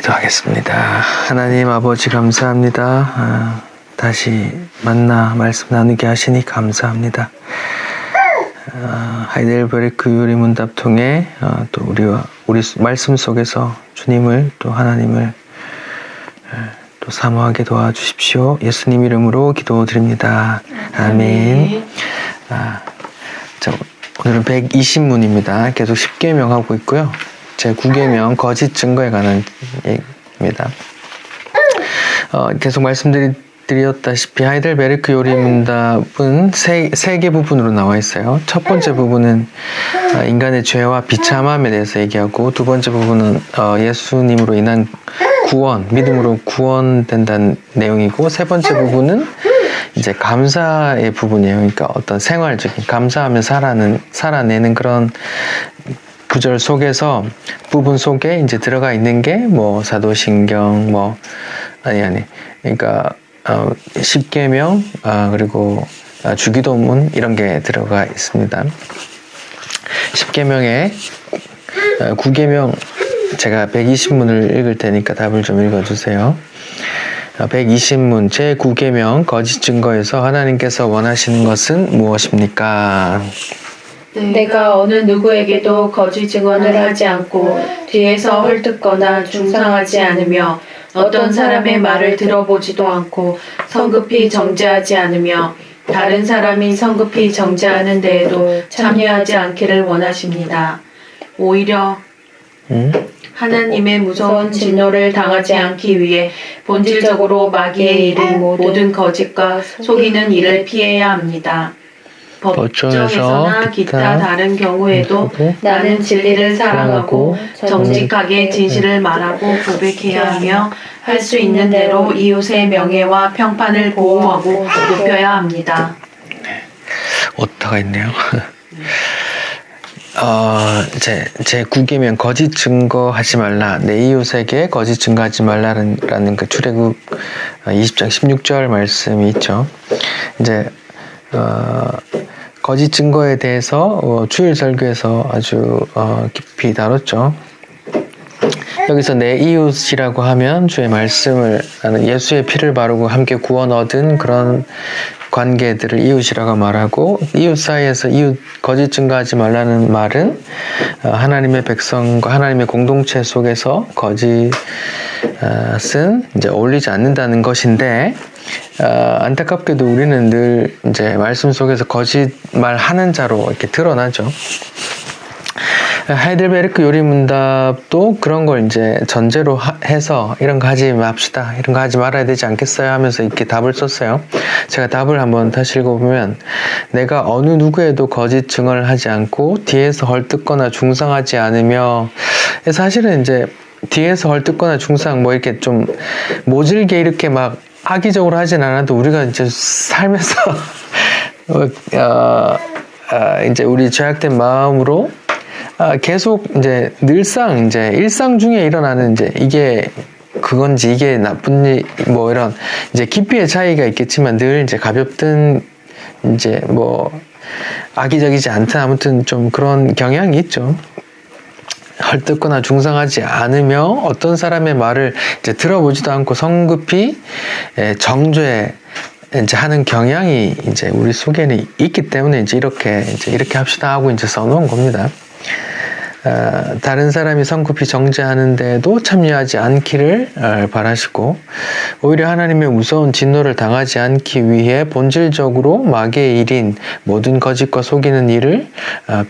기도하겠습니다. 하나님 아버지 감사합니다. 다시 만나 말씀 나누게 하시니 감사합니다. 하이델베르크 요리 문답 통해 또 우리 말씀 속에서 주님을 또 하나님을 또 사모하게 도와주십시오. 예수님 이름으로 기도드립니다. 아멘. 자, 오늘은 120문입니다. 계속 10계명 하고 있고요. 제 9계명 거짓 증거에 관한 얘기입니다. 계속 말씀드렸다시피 하이델베르크 요리 문답은 세 개 부분으로 나와 있어요. 첫 번째 부분은 인간의 죄와 비참함에 대해서 얘기하고, 두 번째 부분은 예수님으로 인한 구원, 믿음으로 구원된다는 내용이고, 세 번째 부분은 이제 감사의 부분이에요. 그러니까 어떤 생활적인 감사하며 살아내는 그런 구절 속에서 부분 속에 이제 들어가 있는 게 뭐 사도신경 그러니까 10계명 그리고 주기도문 이런 게 들어가 있습니다. 10계명에 9계명 제가 120문을 읽을 테니까 답을 좀 읽어주세요. 120문 제9계명 거짓 증거에서 하나님께서 원하시는 것은 무엇입니까? 내가 어느 누구에게도 거짓 증언을 하지 않고 뒤에서 헐뜯거나 중상하지 않으며 어떤 사람의 말을 들어보지도 않고 성급히 정죄하지 않으며 다른 사람이 성급히 정죄하는 데에도 참여하지 않기를 원하십니다. 오히려 하나님의 무서운 진노를 당하지 않기 위해 본질적으로 마귀의 일인 모든 거짓과 속이는 일을 피해야 합니다. 법정에서나 기타 다른 경우에도 나는 진리를 사랑하고 정직하게 진실을 말하고 고백해야 하며 할 수 있는 대로 이웃의 명예와 평판을 보호하고 높여야 합니다. 네. 오타가 있네요. 제 9계명 거짓 증거하지 말라, 내 이웃에게 거짓 증거하지 말라라는 그 출애굽 20장 16절 말씀이 있죠. 이제 거짓 증거에 대해서 주일 설교에서 아주 깊이 다뤘죠. 여기서 내 이웃이라고 하면 주의 말씀을 나는 예수의 피를 바르고 함께 구원 얻은 그런 관계들을 이웃이라고 말하고, 이웃 사이에서 이웃 거짓 증거하지 말라는 말은 하나님의 백성과 하나님의 공동체 속에서 거짓은 이제 어울리지 않는다는 것인데, 안타깝게도 우리는 늘 이제 말씀 속에서 거짓말 하는 자로 이렇게 드러나죠. 하이델베르크 요리 문답도 그런 걸 이제 전제로 해서 이런 거 하지 맙시다, 이런 거 하지 말아야 되지 않겠어요 하면서 이렇게 답을 썼어요. 제가 답을 한번 다시 읽어보면, 내가 어느 누구에도 거짓 증언을 하지 않고 뒤에서 헐뜯거나 중상하지 않으며, 사실은 이제 뒤에서 헐뜯거나 중상 뭐 이렇게 좀 모질게 이렇게 막 악의적으로 하진 않아도 우리가 이제 살면서 이제 우리 죄악된 마음으로 계속 이제 늘상 이제 일상 중에 일어나는 이제 이게 그건지 이게 나쁜 일 뭐 이런 이제 깊이의 차이가 있겠지만 늘 이제 가볍든 이제 뭐 악의적이지 않든 아무튼 좀 그런 경향이 있죠. 헐뜯거나 중상하지 않으며 어떤 사람의 말을 이제 들어보지도 않고 성급히 정죄 이제 하는 경향이 이제 우리 속에는 있기 때문에 이제 이렇게 합시다 하고 이제 써놓은 겁니다. 다른 사람이 성급히 정죄하는데도 참여하지 않기를 바라시고, 오히려 하나님의 무서운 진노를 당하지 않기 위해 본질적으로 마귀의 일인 모든 거짓과 속이는 일을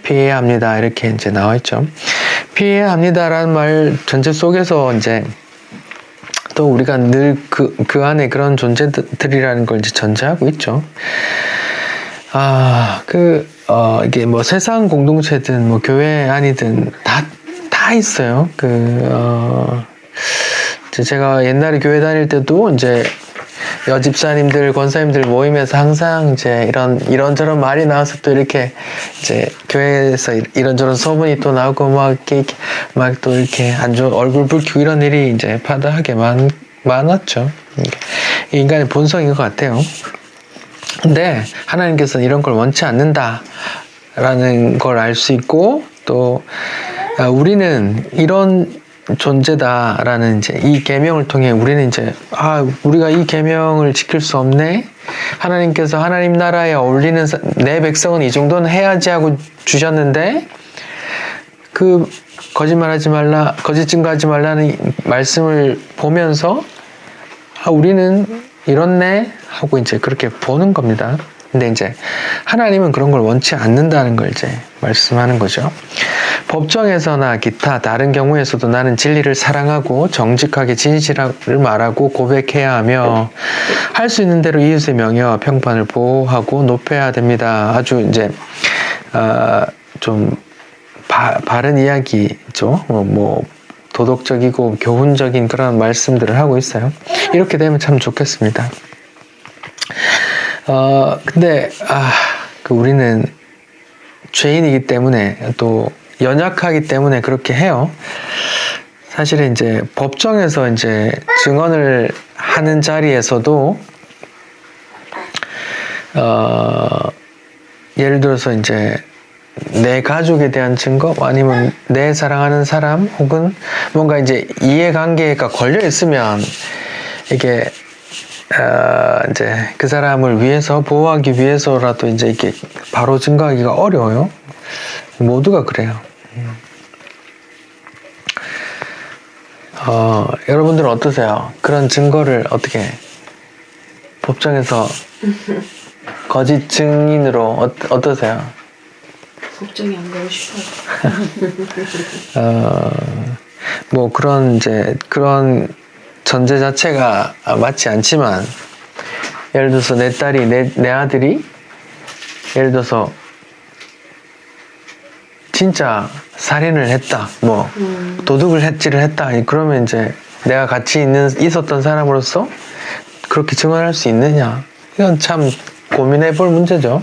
피해야 합니다. 이렇게 이제 나와 있죠. 피해야 합니다라는 말 전체 속에서 이제 또 우리가 늘 그 안에 그런 존재들이라는 걸 이제 전제하고 있죠. 이게 뭐 세상 공동체든 뭐 교회 아니든 다 있어요. 제가 옛날에 교회 다닐 때도 이제 여집사님들, 권사님들 모임에서 항상 이제 이런저런 말이 나와서 또 이렇게 이제 교회에서 이런저런 소문이 또 나오고 막 또 이렇게 안 좋은 얼굴 붉히고 이런 일이 이제 파다하게 많았죠. 인간의 본성인 것 같아요. 근데 하나님께서는 이런 걸 원치 않는다라는 걸 알 수 있고, 또 우리는 이런 존재다라는 이제 이 계명을 통해 우리는 이제 우리가 이 계명을 지킬 수 없네. 하나님께서 하나님 나라에 어울리는 내 백성은 이 정도는 해야지 하고 주셨는데 그 거짓말하지 말라, 거짓 증거하지 말라는 말씀을 보면서 우리는 이렇네 하고 이제 그렇게 보는 겁니다. 근데 이제 하나님은 그런 걸 원치 않는다는 걸 이제 말씀하는 거죠. 법정에서나 기타 다른 경우에서도 나는 진리를 사랑하고 정직하게 진실을 말하고 고백해야 하며 할 수 있는 대로 이웃의 명예와 평판을 보호하고 높여야 됩니다. 아주 이제 좀 바른 이야기죠. 뭐 도덕적이고 교훈적인 그런 말씀들을 하고 있어요. 이렇게 되면 참 좋겠습니다. 근데 우리는 죄인이기 때문에 또 연약하기 때문에 그렇게 해요. 사실은 이제 법정에서 이제 증언을 하는 자리에서도 예를 들어서 이제 내 가족에 대한 증거 아니면 내 사랑하는 사람 혹은 뭔가 이제 이해관계가 걸려 있으면 이게 이제 그 사람을 위해서 보호하기 위해서라도 이제 이렇게 바로 증거하기가 어려워요. 모두가 그래요. 여러분들은 어떠세요? 그런 증거를 어떻게 법정에서 거짓 증인으로 어떠세요? 법정에 안 가고 싶어요. 뭐 그런 이제 그런 전제 자체가 맞지 않지만 예를 들어서 내 딸이 내 아들이 예를 들어서 진짜 살인을 했다, 뭐 도둑을 햇질을 했다, 그러면 이제 내가 같이 있었던 사람으로서 그렇게 증언할 수 있느냐? 이건 참 고민해볼 문제죠.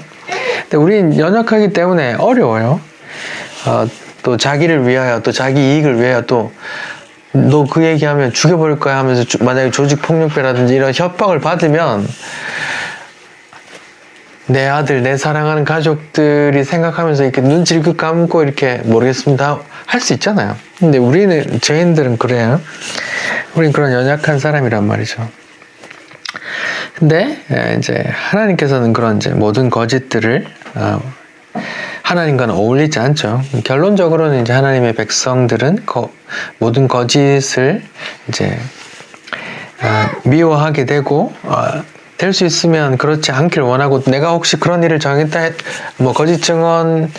근데 우린 연약하기 때문에 어려워요. 또 자기를 위하여, 또 자기 이익을 위하여 또 너 그 얘기하면 죽여버릴 거야 하면서 만약에 조직폭력배라든지 이런 협박을 받으면 내 아들, 내 사랑하는 가족들이 생각하면서 이렇게 눈 질긋 감고 이렇게 모르겠습니다 할 수 있잖아요. 근데 우리는, 죄인들은 그래요. 우린 그런 연약한 사람이란 말이죠. 근데 이제 하나님께서는 그런 이제 모든 거짓들을 하나님과는 어울리지 않죠. 결론적으로는 이제 하나님의 백성들은 모든 거짓을 이제 미워하게 되고 될 수 있으면 그렇지 않길 원하고 내가 혹시 그런 일을 정했다 뭐 거짓 증언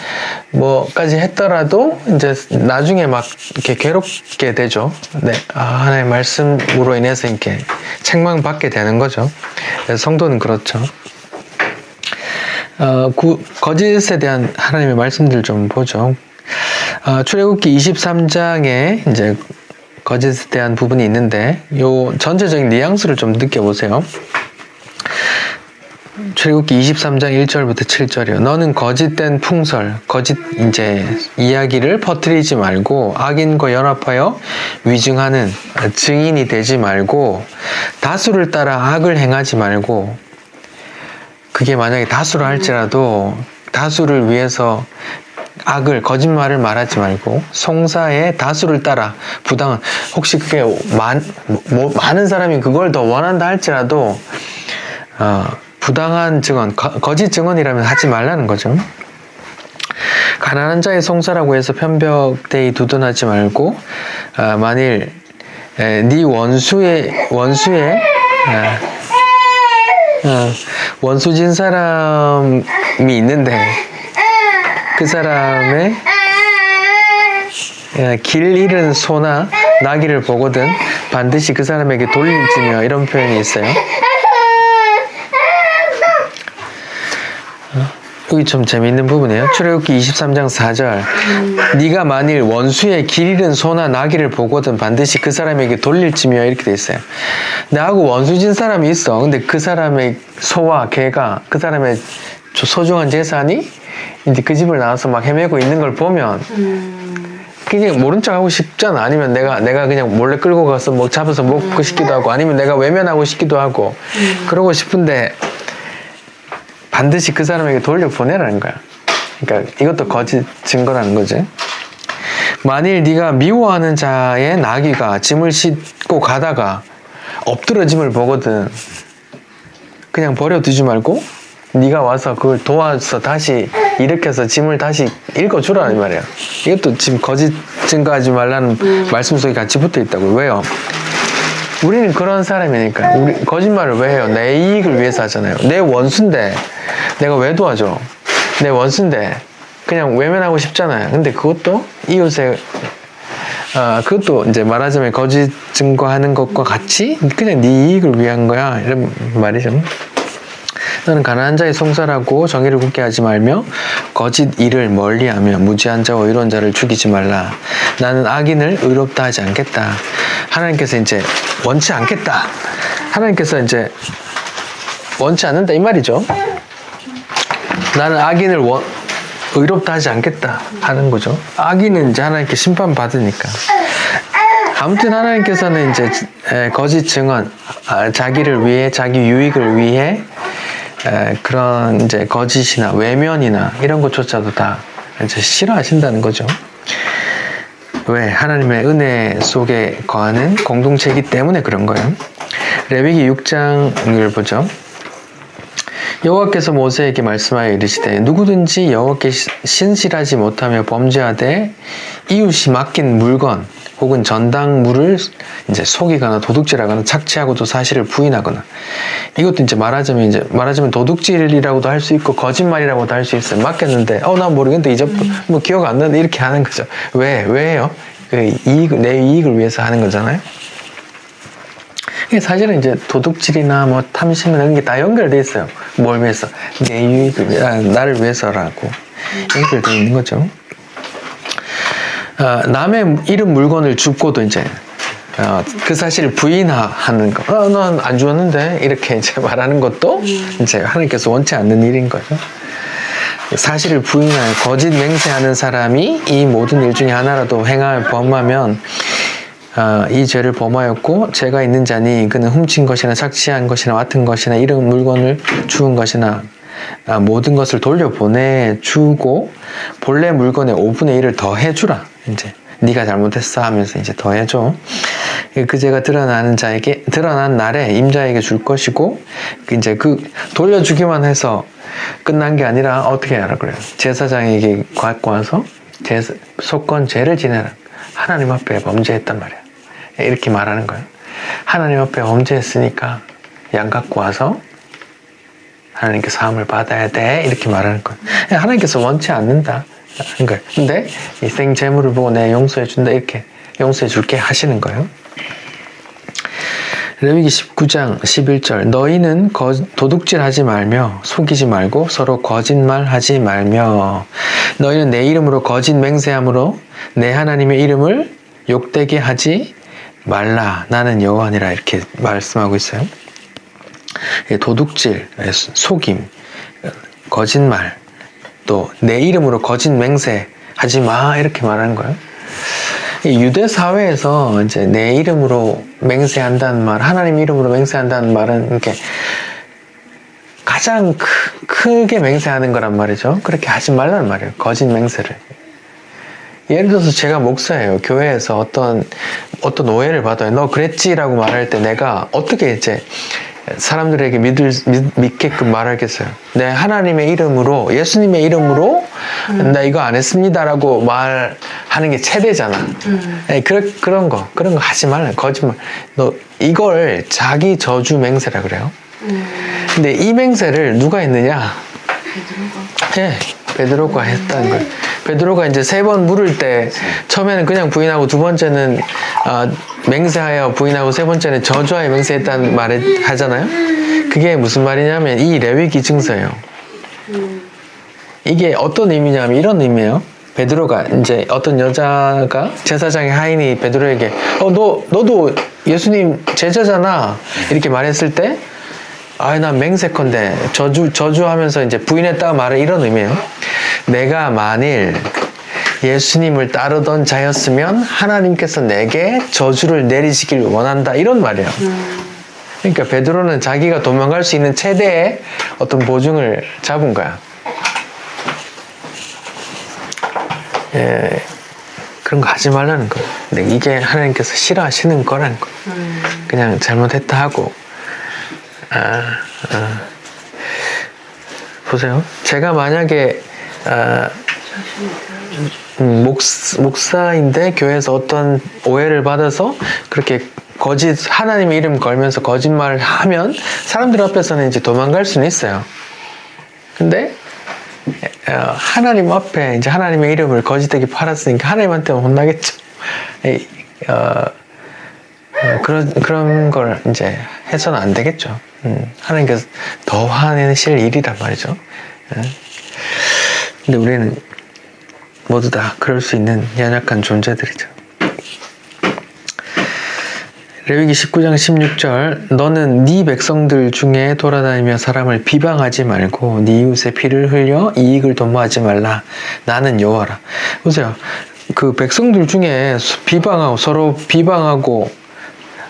뭐까지 했더라도 이제 나중에 막 이렇게 괴롭게 되죠. 네, 하나님의 말씀으로 인해서 이렇게 책망받게 되는 거죠. 성도는 그렇죠. 거짓에 대한 하나님의 말씀들 좀 보죠. 출애굽기 23장에 이제 거짓에 대한 부분이 있는데 요 전체적인 뉘앙스를 좀 느껴보세요. 출애굽기 23장 1절부터 7절이요. 너는 거짓된 풍설, 거짓 이제 이야기를 퍼뜨리지 말고 악인과 연합하여 위증하는 증인이 되지 말고 다수를 따라 악을 행하지 말고 그게 만약에 다수를 할지라도 다수를 위해서 거짓말을 말하지 말고 송사의 다수를 따라 부당한 혹시 그게 많은 사람이 그걸 더 원한다 할지라도 부당한 증언, 거짓 증언이라면 하지 말라는 거죠. 가난한 자의 송사라고 해서 편벽되이 두둔하지 말고 만일 네 원수진 사람이 있는데 그 사람의 길 잃은 소나 나귀를 보거든 반드시 그 사람에게 돌릴지며 이런 표현이 있어요. 여기 좀 재미있는 부분이에요. 출애굽기 23장 4절 네가 만일 원수의 길 잃은 소나 나귀를 보거든 반드시 그 사람에게 돌릴지며 이렇게 돼 있어요. 나하고 원수진 사람이 있어. 근데 그 사람의 소와 개가 그 사람의 소중한 재산이 이제 그 집을 나와서 막 헤매고 있는 걸 보면 그냥 모른 척 하고 싶잖아. 아니면 내가 그냥 몰래 끌고 가서 뭐 잡아서 먹고 싶기도 하고 아니면 내가 외면하고 싶기도 하고 그러고 싶은데 반드시 그 사람에게 돌려보내라는 거야. 그러니까 이것도 거짓 증거라는 거지. 만일 네가 미워하는 자의 나귀가 짐을 싣고 가다가 엎드러짐을 보거든 그냥 버려두지 말고 네가 와서 그걸 도와서 다시 일으켜서 짐을 다시 읽어주라는 말이야. 이것도 지금 거짓 증거하지 말라는 말씀 속에 같이 붙어 있다고. 왜요? 우리는 그런 사람이니까. 우리 거짓말을 왜 해요? 내 이익을 위해서 하잖아요. 내 원수인데 내가 왜 도와줘? 내 원수인데 그냥 외면하고 싶잖아요. 근데 그것도 이웃의 그것도 이제 말하자면 거짓 증거하는 것과 같이 그냥 네 이익을 위한 거야 이런 말이죠. 너는 가난한 자의 송사라고 정의를 굳게 하지 말며 거짓 일을 멀리하며 무지한 자와 의로운 자를 죽이지 말라. 나는 악인을 의롭다 하지 않겠다. 하나님께서 이제 원치 않겠다. 하나님께서 이제 원치 않는다 이 말이죠. 나는 악인을 의롭다 하지 않겠다 하는 거죠. 악인은 이제 하나님께 심판받으니까. 아무튼 하나님께서는 이제 거짓 증언, 자기를 위해, 자기 유익을 위해 그런 이제 거짓이나 외면이나 이런 것조차도 다 이제 싫어하신다는 거죠. 왜? 하나님의 은혜 속에 거하는 공동체이기 때문에 그런 거예요. 레위기 6장을 보죠. 여호와께서 모세에게 말씀하여 이르시되 누구든지 여호와께 신실하지 못하며 범죄하되 이웃이 맡긴 물건 혹은 전당물을 이제 속이거나 도둑질하거나 착취하고도 사실을 부인하거나 이것도 이제 말하자면 도둑질이라고도 할 수 있고 거짓말이라고도 할 수 있어요. 맡겼는데 난 모르겠는데 뭐 기억 안 나는데 이렇게 하는 거죠. 왜 해요? 내 이익을 위해서 하는 거잖아요. 사실은 이제 도둑질이나 뭐 탐심 이런 게 다 연결돼 있어요. 뭘 위해서? 내 유익을 나를 위해서라고 연결돼 있는 거죠. 남의 잃은 물건을 줍고도 이제 그 사실을 부인하는 거. 난 안 주었는데 이렇게 이제 말하는 것도 이제 하나님께서 원치 않는 일인 거죠. 사실을 부인하여 거짓 맹세하는 사람이 이 모든 일 중에 하나라도 범하면 이 죄를 범하였고 죄가 있는 자니 그는 훔친 것이나 착취한 것이나 맡은 것이나 잃은 물건을 주운 것이나 모든 것을 돌려보내 주고 본래 물건의 5분의 1을 더 해주라. 이제 네가 잘못했어 하면서 이제 더 해줘. 그 죄가 드러난 날에 임자에게 줄 것이고 이제 그 돌려주기만 해서 끝난 게 아니라 어떻게 하라 그래요? 제사장에게 갖고 와서 속건 죄를 지내라. 하나님 앞에 범죄했단 말이야. 이렇게 말하는 거예요. 하나님 앞에 범죄했으니까 양 갖고 와서 하나님께 사함을 받아야 돼. 이렇게 말하는 거예요. 하나님께서 원치 않는다. 하는 거예요. 근데 이 생재물을 보고 내 용서해 준다. 이렇게 용서해 줄게 하시는 거예요. 레위기 19장 11절 너희는 도둑질하지 말며 속이지 말고 서로 거짓말하지 말며 너희는 내 이름으로 거짓 맹세함으로 내 하나님의 이름을 욕되게 하지 말라. 나는 여호와니라. 이렇게 말씀하고 있어요. 도둑질, 속임, 거짓말, 또 내 이름으로 거짓 맹세하지 마. 이렇게 말하는 거예요. 유대 사회에서 이제 내 이름으로 맹세한다는 말, 하나님 이름으로 맹세한다는 말은 이렇게 가장 크게 맹세하는 거란 말이죠. 그렇게 하지 말라는 말이에요. 거짓 맹세를. 예를 들어서 제가 목사예요. 교회에서 어떤 오해를 받아요. 너 그랬지라고 말할 때 내가 어떻게 이제 사람들에게 믿게끔 말하겠어요. 네, 하나님의 이름으로, 예수님의 이름으로 나 이거 안 했습니다라고 말하는 게 체대잖아. 그런 거 하지 말라. 거짓말. 너 이걸 자기 저주 맹세라 그래요. 근데 이 맹세를 누가 했느냐? 베드로가 했다는 거예요. 베드로가 이제 3번 물을 때 처음에는 그냥 부인하고 두 번째는 맹세하여 부인하고 세 번째는 저주하여 맹세했다는 말을 하잖아요. 그게 무슨 말이냐면 이 레위기 증서예요. 이게 어떤 의미냐면 이런 의미예요. 베드로가 이제 어떤 여자가 제사장의 하인이 베드로에게 너도 예수님 제자잖아 이렇게 말했을 때 난 맹세컨대 저주하면서 이제 부인했다가 말을 이런 의미예요. 내가 만일 예수님을 따르던 자였으면 하나님께서 내게 저주를 내리시길 원한다 이런 말이에요. 그러니까 베드로는 자기가 도망갈 수 있는 최대의 어떤 보증을 잡은 거야. 그런 거 하지 말라는 거예요. 근데 이게 하나님께서 싫어하시는 거라는 거예요. 그냥 잘못했다 하고 보세요. 제가 만약에 목사인데 교회에서 어떤 오해를 받아서 그렇게 하나님의 이름 걸면서 거짓말을 하면 사람들 앞에서는 이제 도망갈 수는 있어요. 근데 하나님 앞에 이제 하나님의 이름을 거짓되게 팔았으니까 하나님한테 혼나겠죠. 그런 걸 이제 해서는 안 되겠죠. 하나님께서 더 화내실 일이란 말이죠. 근데 우리는 모두 다 그럴 수 있는 연약한 존재들이죠. 레위기 19장 16절 너는 네 백성들 중에 돌아다니며 사람을 비방하지 말고 네 이웃의 피를 흘려 이익을 도모하지 말라. 나는 여호와라. 보세요. 그 백성들 중에 서로 비방하고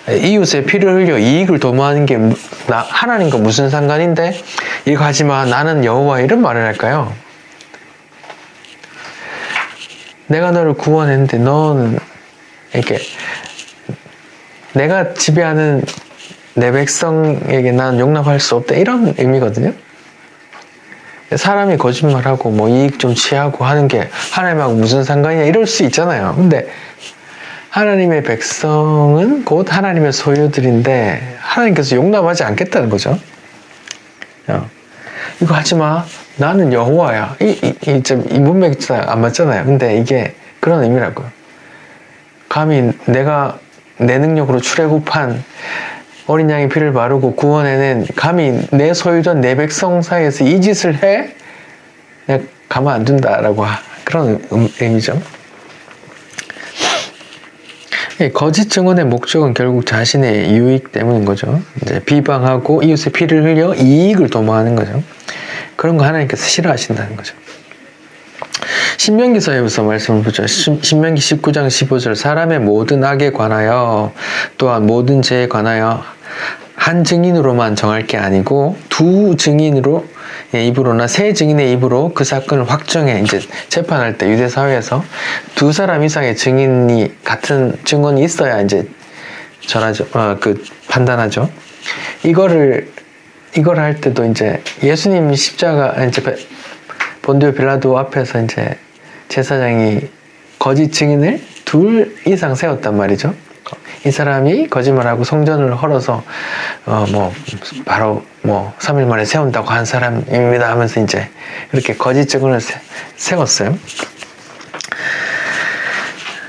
이웃의 피를 흘려 이익을 도모하는 게 하나님과 무슨 상관인데 이거 하지마 나는 여호와 이런 말을 할까요? 내가 너를 구원했는데 너는 이렇게 내가 지배하는 내 백성에게 난 용납할 수 없다 이런 의미거든요. 사람이 거짓말하고 뭐 이익 좀 취하고 하는 게 하나님하고 무슨 상관이냐 이럴 수 있잖아요. 근데 하나님의 백성은 곧 하나님의 소유들인데 하나님께서 용납하지 않겠다는 거죠. 이거 하지마 나는 여호와야. 이 문맥이 안 맞잖아요. 근데 이게 그런 의미라고요. 감히 내가 내 능력으로 출애굽한 어린 양의 피를 바르고 구원해낸 감히 내 소유던 내 백성 사이에서 이 짓을 해? 내가 가만 안 둔다라고 그런 의미죠. 거짓 증언의 목적은 결국 자신의 유익 때문인 거죠. 이제 비방하고 이웃의 피를 흘려 이익을 도모하는 거죠. 그런 거 하나님께서 싫어하신다는 거죠. 신명기서에서 말씀을 보죠. 신명기 19장 15절 사람의 모든 악에 관하여 또한 모든 죄에 관하여 한 증인으로만 정할 게 아니고 두 증인으로 입으로나 세 증인의 입으로 그 사건을 확정해. 이제 재판할 때 유대 사회에서 두 사람 이상의 증인이 같은 증언이 있어야 이제 전하죠. 판단하죠. 이걸 할 때도 이제 예수님 십자가 이제 본디오 빌라도 앞에서 이제 제사장이 거짓 증인을 둘 이상 세웠단 말이죠. 이 사람이 거짓말하고 성전을 헐어서 바로 3일 만에 세운다고 한 사람입니다 하면서 이제 그렇게 거짓 증언을 세웠어요.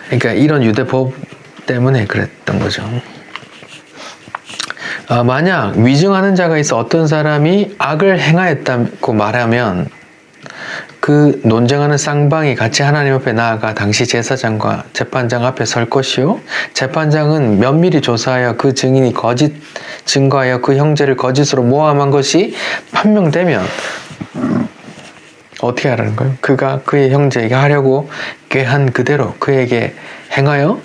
그러니까 이런 유대법 때문에 그랬던 거죠. 만약 위증하는 자가 있어 어떤 사람이 악을 행하였다고 말하면 그 논쟁하는 쌍방이 같이 하나님 앞에 나아가 당시 제사장과 재판장 앞에 설 것이요 재판장은 면밀히 조사하여 그 증인이 거짓 증거하여 그 형제를 거짓으로 모함한 것이 판명되면 어떻게 하라는 거예요? 그가 그의 형제에게 하려고 꾀한 그대로 그에게 행하여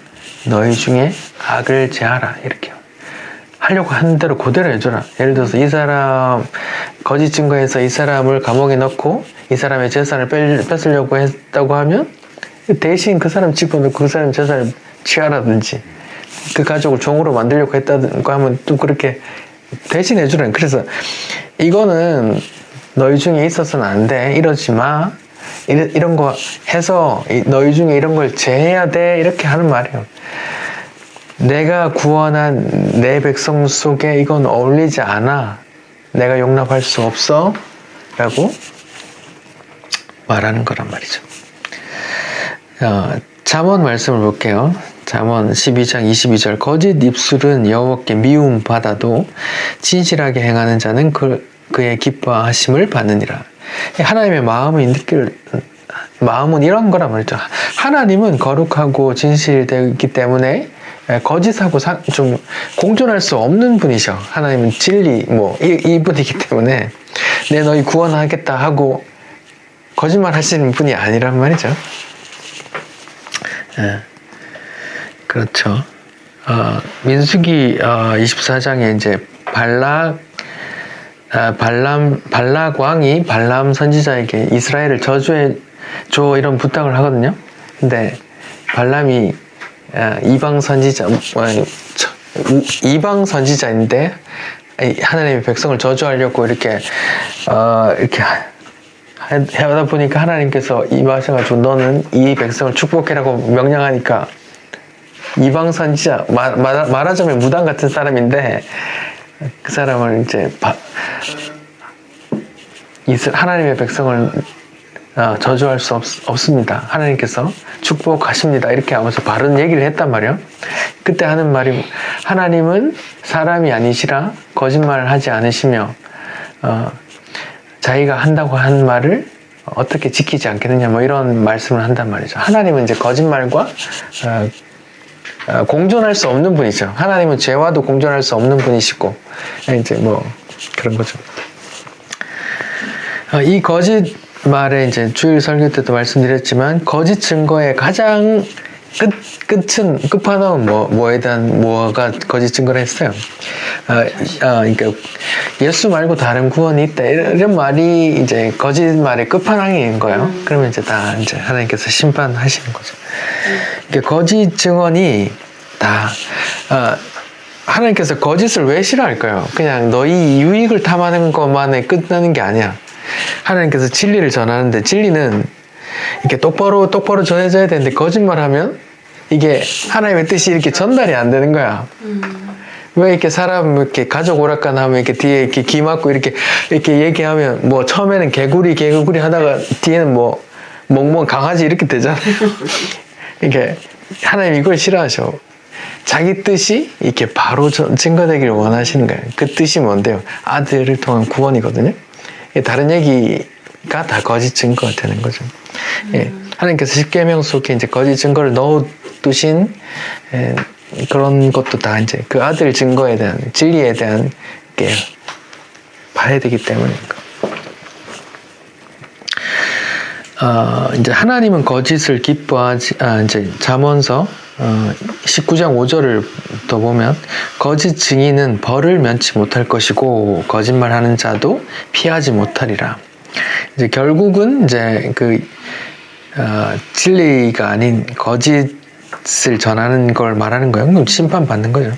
너희 중에 악을 제하라 이렇게 하려고 한 대로 그대로 해줘라. 예를 들어서 이 사람 거짓 증거해서 이 사람을 감옥에 넣고 이 사람의 재산을 뺏으려고 했다고 하면 대신 그 사람 집어넣고 그 사람 재산을 취하라든지 그 가족을 종으로 만들려고 했다고 하면 좀 그렇게 대신 해주라는. 그래서 이거는 너희 중에 있어서는 안 돼. 이러지 마. 이런 거 해서 너희 중에 이런 걸 제해야 돼. 이렇게 하는 말이에요. 내가 구원한 내 백성 속에 이건 어울리지 않아. 내가 용납할 수 없어. 라고 말하는 거란 말이죠. 잠언 말씀을 볼게요. 잠언 12장 22절 거짓 입술은 여호와께 미움 받아도 진실하게 행하는 자는 그의 기뻐하심을 받느니라. 하나님의 마음은 이런 거란 말이죠. 하나님은 거룩하고 진실되기 때문에 거짓하고 좀 공존할 수 없는 분이셔. 하나님은 진리 이 분이기 때문에 내 너희 구원하겠다 하고 거짓말 하시는 분이 아니란 말이죠. 그렇죠. 민수기 24장에 이제 발락 왕이 발람 선지자에게 이스라엘을 저주해 줘 이런 부탁을 하거든요. 근데 발람이 이방 선지자인데 하나님의 백성을 저주하려고 이렇게 하다 보니까 하나님께서 임하셔가지고 너는 이 백성을 축복해라고 명령하니까 이방 선지자 말하자면 무당 같은 사람인데 그 사람을 이제 하나님의 백성을 저주할 수 없습니다. 하나님께서 축복하십니다. 이렇게 하면서 바른 얘기를 했단 말이에요. 그때 하는 말이 하나님은 사람이 아니시라 거짓말을 하지 않으시며 자기가 한다고 한 말을 어떻게 지키지 않겠느냐 뭐 이런 말씀을 한단 말이죠. 하나님은 이제 거짓말과 공존할 수 없는 분이죠. 하나님은 죄와도 공존할 수 없는 분이시고 이제 뭐 그런 거죠. 이 거짓말에 이제 주일 설교 때도 말씀드렸지만 거짓 증거의 가장 끝판왕은 뭐가 거짓 증거를 했어요. 그러니까 예수 말고 다른 구원이 있다 이런 말이 이제 거짓말의 끝판왕인 거예요. 그러면 이제 다 이제 하나님께서 심판하시는 거죠. 그러니까 거짓 증언이 다 하나님께서 거짓을 왜 싫어할까요? 그냥 너희 유익을 탐하는 것만에 끝나는 게 아니야. 하나님께서 진리를 전하는데 진리는 이렇게 똑바로 전해져야 되는데 거짓말하면 이게 하나님의 뜻이 이렇게 전달이 안 되는 거야. 왜 이렇게 사람 이렇게 가족 오락관 하면 이렇게 뒤에 이렇게 귀 막고 이렇게 얘기하면 뭐 처음에는 개구리 하다가 뒤에는 뭐 멍멍 강아지 이렇게 되잖아요. 이게 하나님 이걸 싫어하셔. 자기 뜻이 이렇게 바로 증거되기를 원하시는 거예요. 그 뜻이 뭔데요? 아들을 통한 구원이거든요. 다른 얘기가 다 거짓 증거가 되는 거죠. 예, 하나님께서 십계명 속에 이제 거짓 증거를 넣어두신 그런 것도 다 이제 그 아들 증거에 대한 진리에 대한 게 봐야 되기 때문입니다. 이제 하나님은 거짓을 기뻐하지 이제 잠언서 19장 5절을 더 보면 거짓 증인은 벌을 면치 못할 것이고 거짓말하는 자도 피하지 못하리라. 이제 결국은 이제 진리가 아닌 거짓을 전하는 걸 말하는 거예요. 그럼 심판받는 거죠.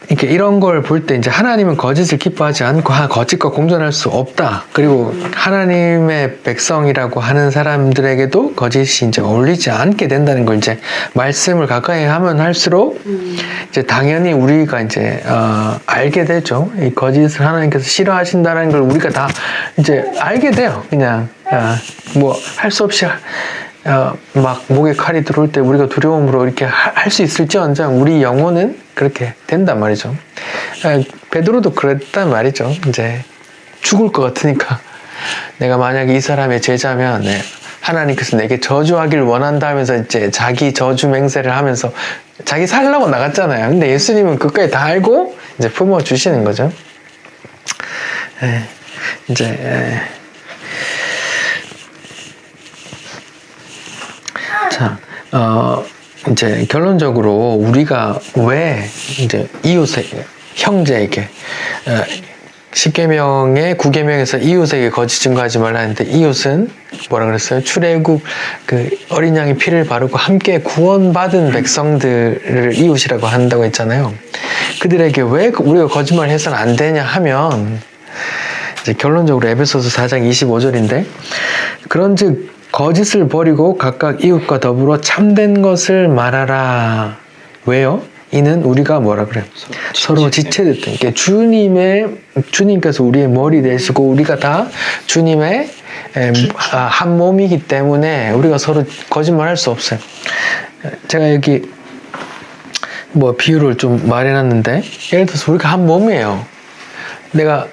이렇게 이런 걸 볼 때 이제 하나님은 거짓을 기뻐하지 않고 거짓과 공존할 수 없다. 그리고 하나님의 백성이라고 하는 사람들에게도 거짓이 이제 어울리지 않게 된다는 걸 이제 말씀을 가까이 하면 할수록 이제 당연히 우리가 이제 알게 되죠. 이 거짓을 하나님께서 싫어하신다는 걸 우리가 다 이제 알게 돼요. 그냥 뭐 할 수 없이 막 목에 칼이 들어올 때 우리가 두려움으로 이렇게 할 수 있을지언정 우리 영혼은 그렇게 된단 말이죠. 베드로도 그랬단 말이죠. 이제 죽을 것 같으니까 내가 만약에 이 사람의 제자면 하나님께서 내게 저주하길 원한다 하면서 이제 자기 저주 맹세를 하면서 자기 살려고 나갔잖아요. 근데 예수님은 그까지 다 알고 이제 품어주시는 거죠. 자, 이제 결론적으로 우리가 왜 이제 이웃에게, 형제에게, 10계명의 9계명에서 이웃에게 거짓 증거하지 말라 했는데 이웃은 뭐라 그랬어요? 출애굽 그 어린 양의 피를 바르고 함께 구원받은 백성들을 이웃이라고 한다고 했잖아요. 그들에게 왜 우리가 거짓말을 해서는 안 되냐 하면 이제 결론적으로 에베소서 4장 25절인데 그런즉 거짓을 버리고 각각 이웃과 더불어 참된 것을 말하라. 왜요? 이는 우리가 뭐라 그래요? 서로 지체됐던 게 주님께서 우리의 머리 되시고 우리가 다 주님의 한 몸이기 때문에 우리가 서로 거짓말할 수 없어요. 제가 여기 뭐 비유를 좀 마련했는데 예를 들어서 우리가 한 몸이에요. 내가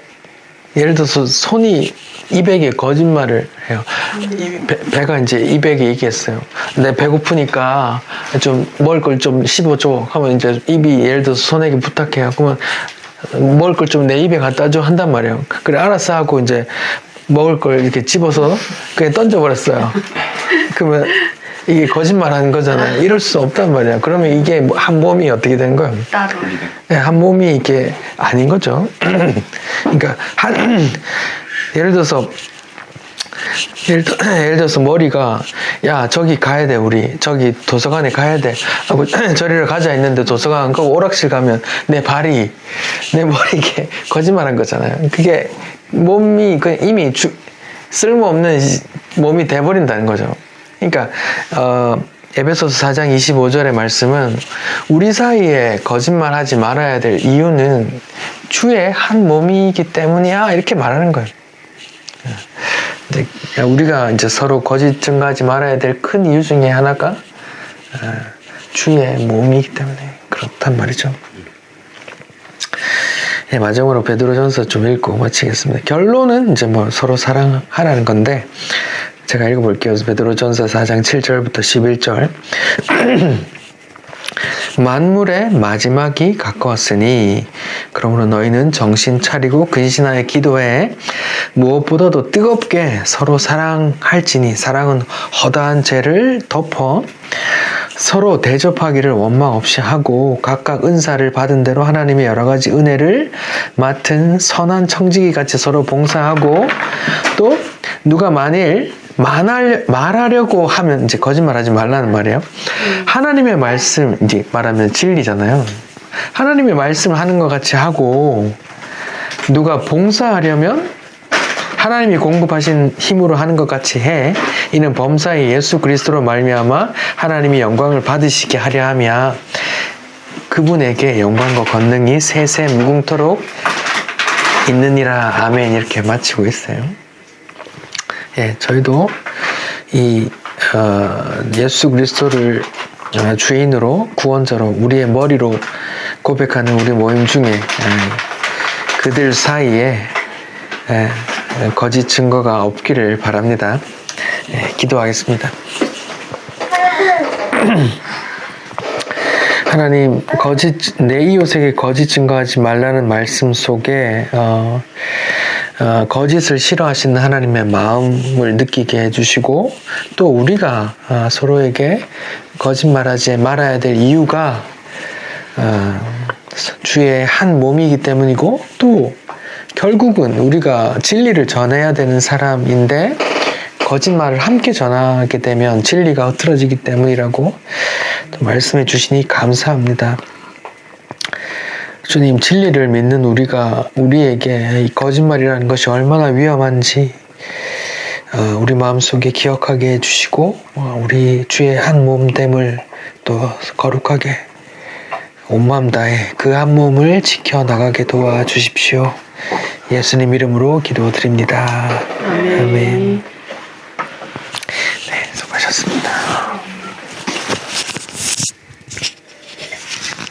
예를 들어서 손이 입에게 거짓말을 해요. 배가 이제 입에게 얘기했어요. 내 배고프니까 좀 먹을 걸 좀 씹어줘. 하면 이제 입이 예를 들어서 손에게 부탁해요. 그러면 먹을 걸 좀 내 입에 갖다 줘 한단 말이에요. 그래 알았어 하고 이제 먹을 걸 이렇게 집어서 그냥 던져버렸어요. 그러면 이게 거짓말하는 거잖아요. 이럴 수 없단 말이야. 그러면 이게 한 몸이 어떻게 된 거예요? 따로. 네, 한 몸이 이게 아닌 거죠. 그러니까 예를 들어서 예를 들어서 머리가 야 저기 가야 돼 우리 저기 도서관에 가야 돼 하고 저리를 가자 했는데 도서관 가고 오락실 가면 내 발이 내 머리에 거짓말한 거잖아요. 그게 몸이 이미 쓸모없는 몸이 돼버린다는 거죠. 그러니까 에베소서 4장 25절의 말씀은 우리 사이에 거짓말하지 말아야 될 이유는 주의 한 몸이기 때문이야 이렇게 말하는 거예요. 이제 우리가 이제 서로 거짓 증거하지 말아야 될 큰 이유 중에 하나가 주의 몸이기 때문에 그렇단 말이죠. 예, 마지막으로 베드로전서 좀 읽고 마치겠습니다. 결론은 이제 뭐 서로 사랑하라는 건데 제가 읽어볼게요. 베드로전서 4장 7절부터 11절. 만물의 마지막이 가까웠으니 그러므로 너희는 정신 차리고 근신하여 기도해 무엇보다도 뜨겁게 서로 사랑할지니 사랑은 허다한 죄를 덮어 서로 대접하기를 원망 없이 하고 각각 은사를 받은 대로 하나님의 여러 가지 은혜를 맡은 선한 청지기 같이 서로 봉사하고 또 누가 만일 말하려고 하면 이제 거짓말하지 말라는 말이에요. 하나님의 말씀 이제 말하면 진리잖아요. 하나님의 말씀을 하는 것 같이 하고 누가 봉사하려면 하나님이 공급하신 힘으로 하는 것 같이 해. 이는 범사에 예수 그리스도로 말미암아 하나님이 영광을 받으시게 하려 하며 그분에게 영광과 권능이 세세 무궁토록 있느니라. 아멘. 이렇게 마치고 있어요. 예, 저희도 이 예수 그리스도를 주인으로 구원자로 우리의 머리로 고백하는 우리 모임 중에 그들 사이에 거짓 증거가 없기를 바랍니다. 기도하겠습니다. 하나님, 내 이웃에게 거짓 증거하지 말라는 말씀 속에 거짓을 싫어하시는 하나님의 마음을 느끼게 해주시고 또 우리가 서로에게 거짓말하지 말아야 될 이유가 주의 한 몸이기 때문이고 또 결국은 우리가 진리를 전해야 되는 사람인데 거짓말을 함께 전하게 되면 진리가 흐트러지기 때문이라고 또 말씀해 주시니 감사합니다. 주님, 진리를 믿는 우리에게 이 거짓말이라는 것이 얼마나 위험한지 우리 마음속에 기억하게 해주시고 우리 주의 한 몸됨을 또 거룩하게 온 마음 다해 그 한 몸을 지켜나가게 도와주십시오. 예수님 이름으로 기도드립니다. 아멘. 네, 수고하셨습니다.